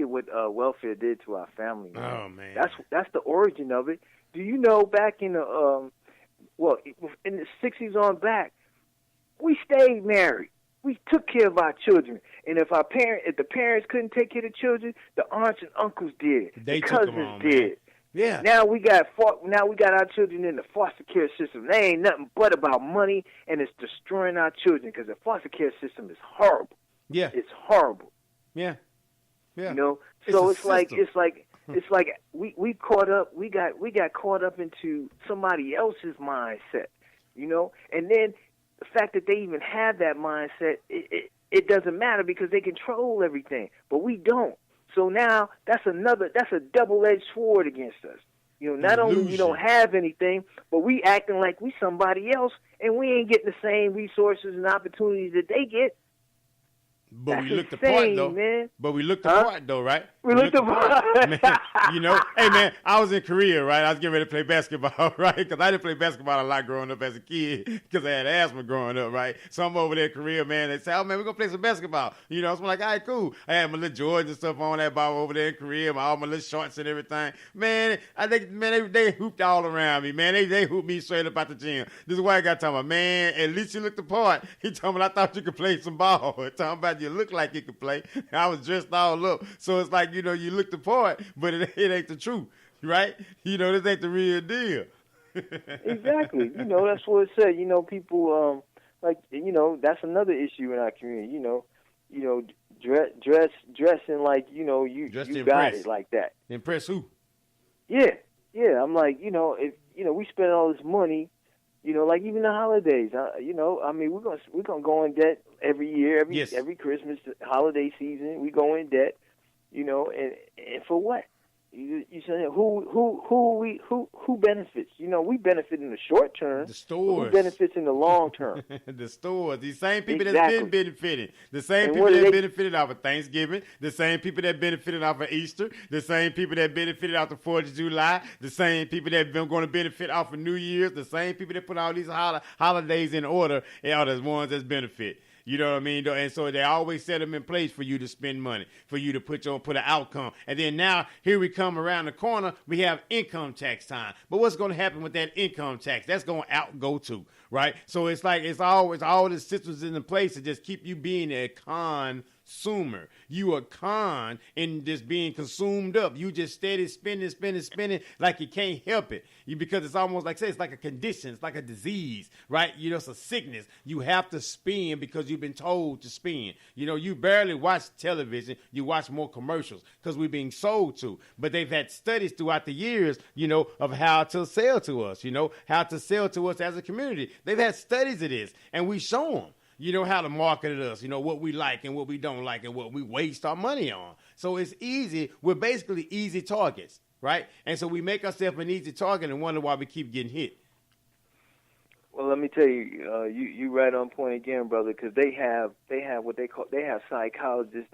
at what welfare did to our family. Man. Oh man, that's the origin of it. Do you know back in the in the 60s on back, we stayed married. We took care of our children, and if the parents couldn't take care of the children, the aunts and uncles did. They the took cousins them on, did. Man. Yeah. Now we got our children in the foster care system. They ain't nothing but about money, and it's destroying our children because the foster care system is horrible. Yeah. It's horrible. Yeah. Yeah. You know, so it's like we got caught up into somebody else's mindset, you know, and then the fact that they even have that mindset, it doesn't matter because they control everything, but we don't. So now that's a double-edged sword against us. You know, not only we don't have anything, but we acting like we somebody else, and we ain't getting the same resources and opportunities that they get. But That's we looked the insane, part, though. Man. But we looked the part, though, right? We looked the part. Man, you know, hey, man, I was in Korea, right? I was getting ready to play basketball, right? Because I didn't play basketball a lot growing up as a kid because I had asthma growing up, right? So I'm over there in Korea, man. They say, oh, man, we're going to play some basketball. You know, so I'm like, all right, cool. I had my little Jordans and stuff on that ball over there in Korea, all my little shorts and everything. Man, I think, man, they hooped all around me, man. They hooped me straight up out the gym. This white guy talking about, man, at least you looked the part. He told me, I thought you could play some ball. Talking about you look like you could play. I was dressed all up. So it's like, you know, you look the part, but it ain't the truth, right? You know, this ain't the real deal. Exactly. You know, that's what it said. You know, people, like, you know, that's another issue in our community. You know, dressing like, you know, you got it like that. Impress who? Yeah. I'm like, you know, if, you know, we spend all this money, you know, like even the holidays, you know, I mean, we're gonna go in debt every year, every Christmas, holiday season, we go in debt, you know, and for what? You say who benefits? You know, we benefit in the short term. The stores. Who benefits in the long term? The stores. These same people Exactly. that's been benefiting. The same people that benefited off of Thanksgiving. The same people that benefited off of Easter. The same people that benefited off the 4th of July. The same people that been going to benefit off of New Year's. The same people that put all these holidays in order are the ones that benefit. You know what I mean? And so they always set them in place for you to spend money, for you to put an outcome. And then now, here we come around the corner, we have income tax time. But what's going to happen with that income tax? That's going to outgo too, right? So it's like it's always all the systems in place to just keep you being a consumer. You a con in just being consumed up. You just steady spending like you can't help it. Because it's almost like, say, it's like a condition. It's like a disease, right? You know, it's a sickness. You have to spend because you've been told to spend. You know, you barely watch television. You watch more commercials because we're being sold to. But they've had studies throughout the years, you know, of how to sell to us, you know, how to sell to us as a community. They've had studies of this, and we show them. You know, how to market us, you know, what we like and what we don't like and what we waste our money on. So it's easy. We're basically easy targets, right? And so we make ourselves an easy target and wonder why we keep getting hit. Well, let me tell you, you right on point again, brother, because they have what they have psychologists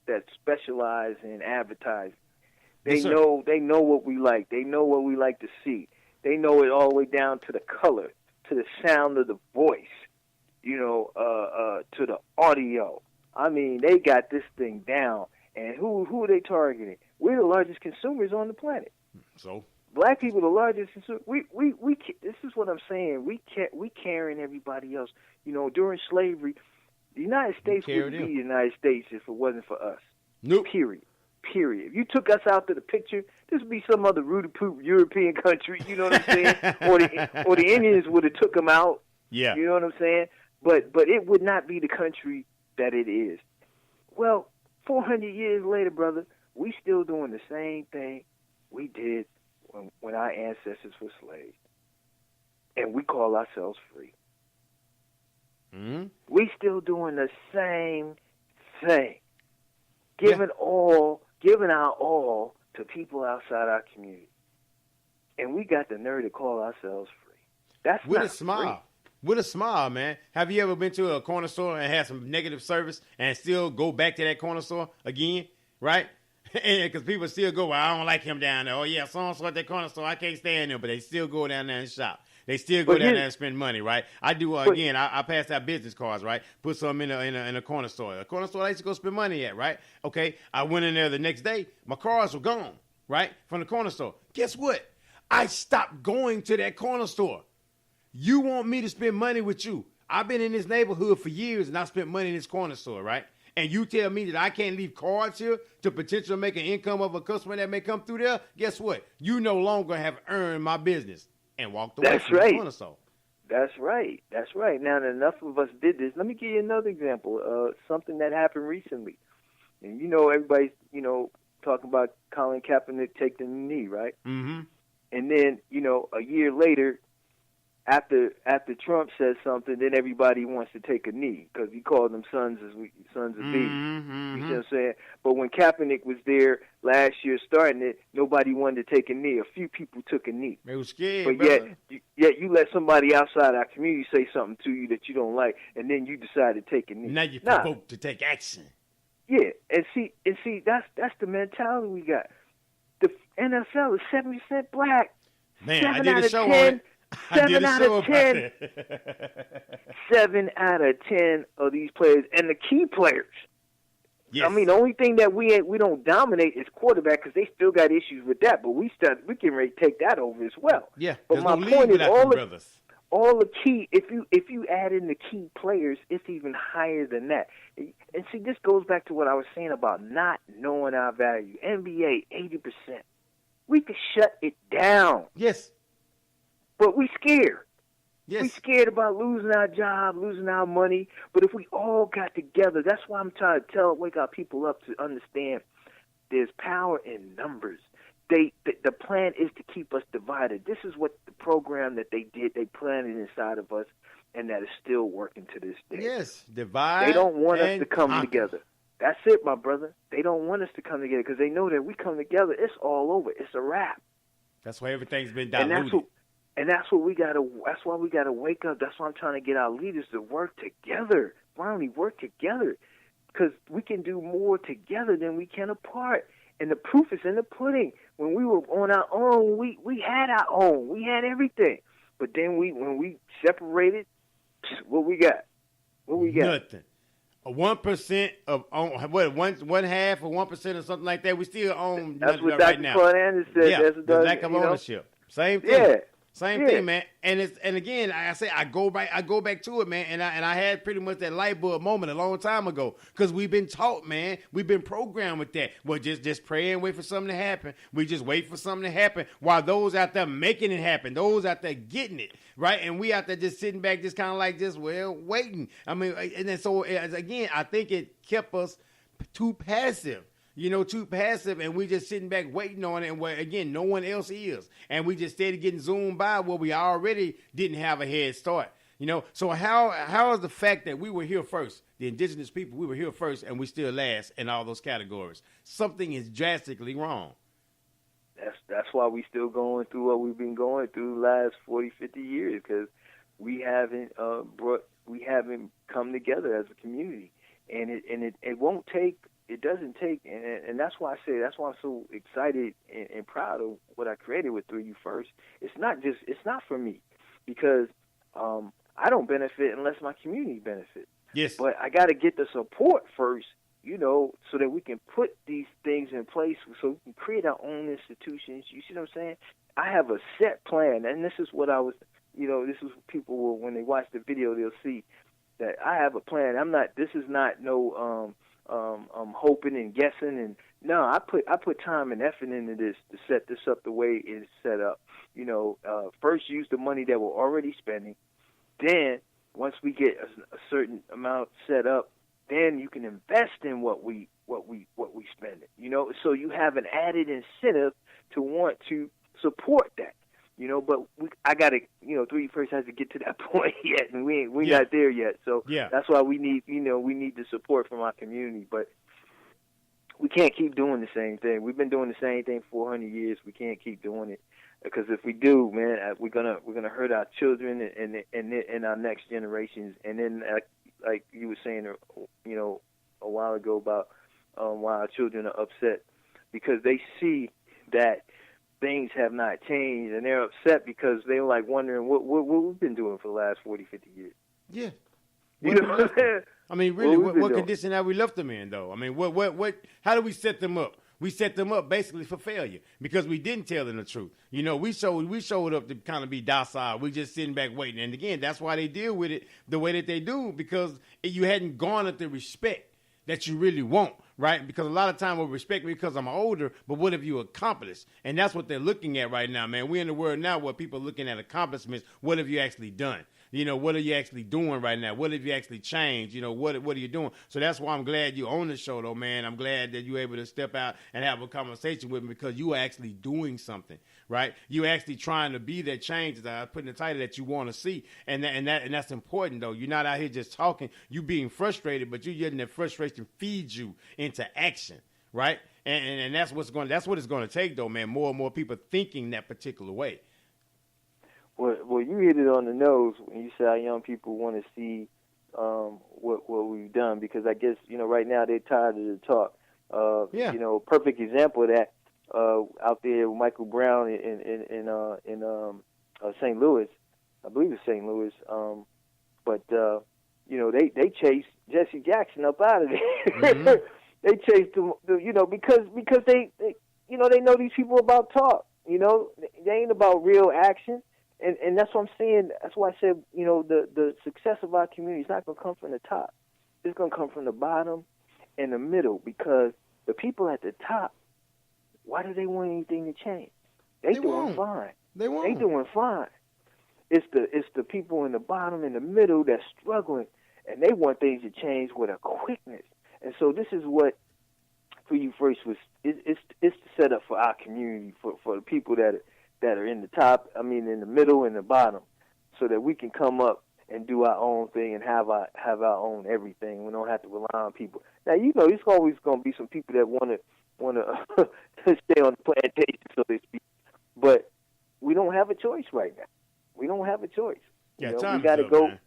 that specialize in advertising. They know what we like. They know what we like to see. They know it all the way down to the color, to the sound of the voice. You know, to the audio. I mean, they got this thing down. And who are they targeting? We're the largest consumers on the planet. So black people, the largest consumers. We this is what I'm saying. We carrying everybody else. You know, during slavery, the United States wouldn't be the United States if it wasn't for us. Nope. Period. If you took us out to the picture, this would be some other rooty-poop European country. You know what I'm saying? or the Indians would have took them out. Yeah. You know what I'm saying? But it would not be the country that it is. Well, 400 years later, brother, we still doing the same thing we did when our ancestors were slaves. And we call ourselves free. Mm-hmm. We still doing the same thing. Giving our all to people outside our community. And we got the nerve to call ourselves free. That's with not a smile. free. With a smile, man. Have you ever been to a corner store and had some negative service and still go back to that corner store again, right? Because people still go, well, I don't like him down there. Oh, yeah, so-and-so at that corner store, I can't stand him, but they still go down there and shop. They still go down there and spend money, right? I do, again, I pass out business cards, right? Put some in a corner store. A corner store I used to go spend money at, right? Okay, I went in there the next day. My cards were gone, right, from the corner store. Guess what? I stopped going to that corner store. You want me to spend money with you. I've been in this neighborhood for years, and I spent money in this corner store, right? And you tell me that I can't leave cards here to potentially make an income of a customer that may come through there? Guess what? You no longer have earned my business and walked away from the corner store. That's right. That's right. Now, enough of us did this. Let me give you another example. Something that happened recently. And everybody's, talking about Colin Kaepernick taking the knee, right? Mm-hmm. And then, a year later, after Trump says something, then everybody wants to take a knee because he called them sons of bees. Mm-hmm. You see what I'm saying? But when Kaepernick was there last year starting it, nobody wanted to take a knee. A few people took a knee. They were scared, but brother. yet you let somebody outside our community say something to you that you don't like, and then you decide to take a knee. Now you're provoked to take action. Yeah, and see, that's the mentality we got. The NFL is 70% black. Man, I did a show on it. 7 out of 10. 7 out of 10 of these players, and the key players. Yes. I mean, the only thing that we don't dominate is quarterback because they still got issues with that. But we getting ready to take that over as well. Yeah. But my point is, all the key. If you add in the key players, it's even higher than that. And see, this goes back to what I was saying about not knowing our value. NBA 80%. We could shut it down. Yes. But we scared. Yes. We scared about losing our job, losing our money. But if we all got together, that's why I'm trying to wake our people up to understand there's power in numbers. The plan is to keep us divided. This is what the program that they did, they planted inside of us, and that is still working to this day. Yes, divide. They don't want us to come conquer. together. That's it, my brother. They don't want us to come together because they know that we come together, it's all over. It's a wrap. That's why everything's been diluted. And that's what we gotta. That's why we gotta wake up. That's why I'm trying to get our leaders to work together. Why don't we work together? Because we can do more together than we can apart. And the proof is in the pudding. When we were on our own, we had our own. We had everything. But then when we separated, what we got? What we got? Nothing. 1% of one half or 1% or something like that. We still own. That's what right Dr. now. Claude Anderson said. Yeah, the lack of ownership. Same thing. Yeah. Same thing, man. And again, I say I go back to it, man. And I had pretty much that light bulb moment a long time ago because we've been taught, man. We've been programmed with that. Well, just pray and wait for something to happen. We just wait for something to happen while those out there making it happen, those out there getting it, right? And we out there just sitting back, just kind of like just waiting. I mean, and then so again, I think it kept us too passive. Too passive, and we just sitting back waiting on it, and again, no one else is. And we just started getting zoomed by where we already didn't have a head start. So how is the fact that we were here first, the indigenous people, we were here first, and we still last in all those categories? Something is drastically wrong. That's why we still going through what we've been going through the last 40, 50 years, because we haven't come together as a community. And it won't take. It doesn't take, and that's why that's why I'm so excited and proud of what I created with 3UFirst. It's not for me, because I don't benefit unless my community benefits. Yes. But I got to get the support first, so that we can put these things in place, so we can create our own institutions. You see what I'm saying? I have a set plan, and this is what I was, this is what people will, when they watch the video, they'll see that I have a plan. This is not no hoping and guessing, and no, I put time and effort into this to set this up the way it's set up. First use the money that we're already spending. Then once we get a certain amount set up, then you can invest in what we spend. So you have an added incentive to want to support that. But I got to, 3UFirst has to get to that point yet, and we not there yet. So that's why we need the support from our community. But we can't keep doing the same thing. We've been doing the same thing for 400 years. We can't keep doing it, because if we do, man, we're gonna hurt our children and our next generations. And then, like you were saying, a while ago about why our children are upset, because they see that things have not changed, and they're upset because they're like wondering what we've been doing for the last 40, 50 years. Yeah. You know what I'm saying? I mean, really, what condition have we left them in, though? I mean, how do we set them up? We set them up basically for failure because we didn't tell them the truth. You know, we showed up to kind of be docile. We just sitting back waiting. And again, that's why they deal with it the way that they do, because you hadn't garnered the respect that you really want, right? Because a lot of time we'll respect me because I'm older, but what have you accomplished? And that's what they're looking at right now, man. We're in the world now where people are looking at accomplishments. What have you actually done? You know, what are you actually doing right now? What have you actually changed? You know, what are you doing? So that's why I'm glad you're on the show, though, man. I'm glad that you're able to step out and have a conversation with me because you are actually doing something, right? You're actually trying to be that change that I put in the title that you want to see. And that's important, though. You're not out here just talking. You being frustrated, but you're letting that frustration feed you into action, right? And that's what it's going to take, though, man. More and more people thinking that particular way. Well, you hit it on the nose when you say how young people want to see what we've done, because I guess, you know, right now they're tired of the talk. You know, perfect example of that out there with Michael Brown in St. Louis. I believe it's St. Louis. But you know, they chased Jesse Jackson up out of there. Mm-hmm. They chased him, you know, because they you know, they know these people about talk. You know, they ain't about real action. And that's what I'm saying. That's why I said, you know, the success of our community is not going to come from the top. It's going to come from the bottom and the middle, because the people at the top, why do they want anything to change? They doing fine. They doing fine. It's the people in the bottom and the middle that's struggling, and they want things to change with a quickness. And so this is what 3UFirst was. It's the setup for our community, for the people that are in the top, I mean in the middle and the bottom, so that we can come up and do our own thing and have our own everything. We don't have to rely on people. Now, you know, there's always going to be some people that want to stay on the plantation, so to speak. But we don't have a choice right now. We don't have a choice. Yeah, you know, time we got to go. Man.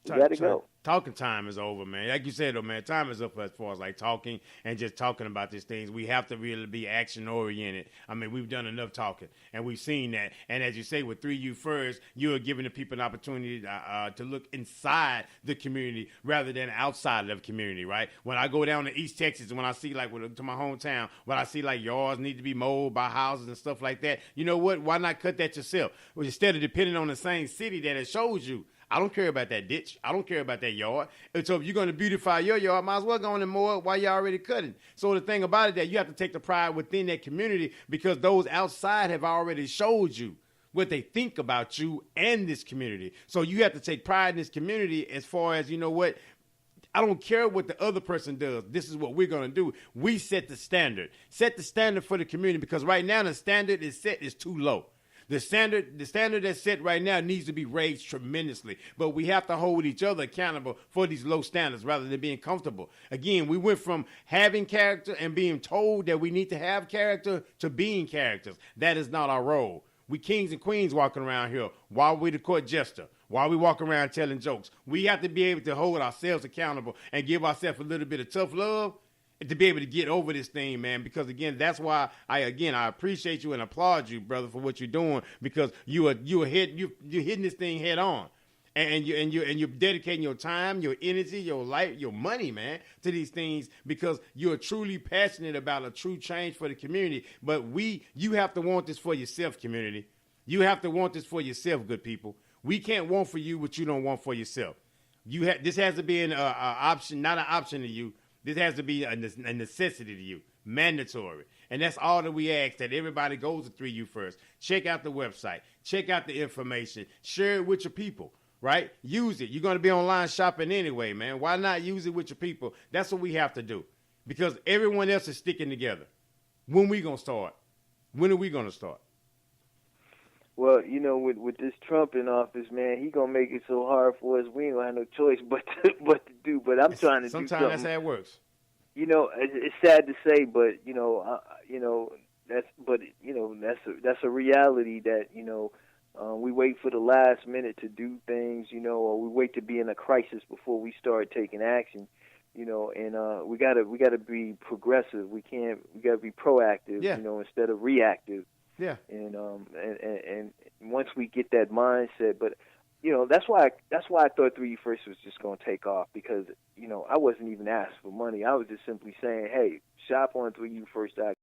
We got to go. Talking time is over, man. Like you said, though, man, time is up as far as like talking and just talking about these things. We have to really be action oriented. I mean, we've done enough talking, and we've seen that. And as you say, with 3UFirst, you are giving the people an opportunity to look inside the community rather than outside of the community, right? When I go down to East Texas and when I see like to my hometown, when I see like yards need to be mowed by houses and stuff like that, you know what? Why not cut that yourself? Well, instead of depending on the same city that it shows you. I don't care about that ditch. I don't care about that yard. And so if you're going to beautify your yard, might as well go in and mow it while you're already cutting. So the thing about it that you have to take the pride within that community, because those outside have already showed you what they think about you and this community. So you have to take pride in this community as far as, you know what, I don't care what the other person does. This is what we're going to do. We set the standard. Set the standard for the community, because right now the standard is too low. The standard that's set right now needs to be raised tremendously, but we have to hold each other accountable for these low standards rather than being comfortable. Again, we went from having character and being told that we need to have character to being characters. That is not our role. We kings and queens walking around here while we the court jester, while we walk around telling jokes. We have to be able to hold ourselves accountable and give ourselves a little bit of tough love to be able to get over this thing, man, because again, that's why I appreciate you and applaud you, brother, for what you're doing, because you're hitting this thing head on, and you're dedicating your time, your energy, your life, your money, man, to these things, because you're truly passionate about a true change for the community. But you have to want this for yourself, community. You have to want this for yourself, good people. We can't want for you what you don't want for yourself. This has to be an option, not an option to you. This has to be a necessity to you, mandatory. And that's all that we ask, that everybody goes to 3UFirst. Check out the website. Check out the information. Share it with your people, right? Use it. You're going to be online shopping anyway, man. Why not use it with your people? That's what we have to do, because everyone else is sticking together. When we going to start? When are we going to start? Well, you know, with this Trump in office, man, he gonna make it so hard for us. We ain't gonna have no choice but to do. But I'm trying to do something. Sometimes that's how it works. You know, it's sad to say, but that's a reality that we wait for the last minute to do things, or we wait to be in a crisis before we start taking action. And we gotta be progressive. We gotta be proactive, instead of reactive. Yeah. And once we get that mindset, but that's why I thought 3UFirst was just going to take off, because I wasn't even asked for money. I was just simply saying, hey, shop on 3UFirst.com.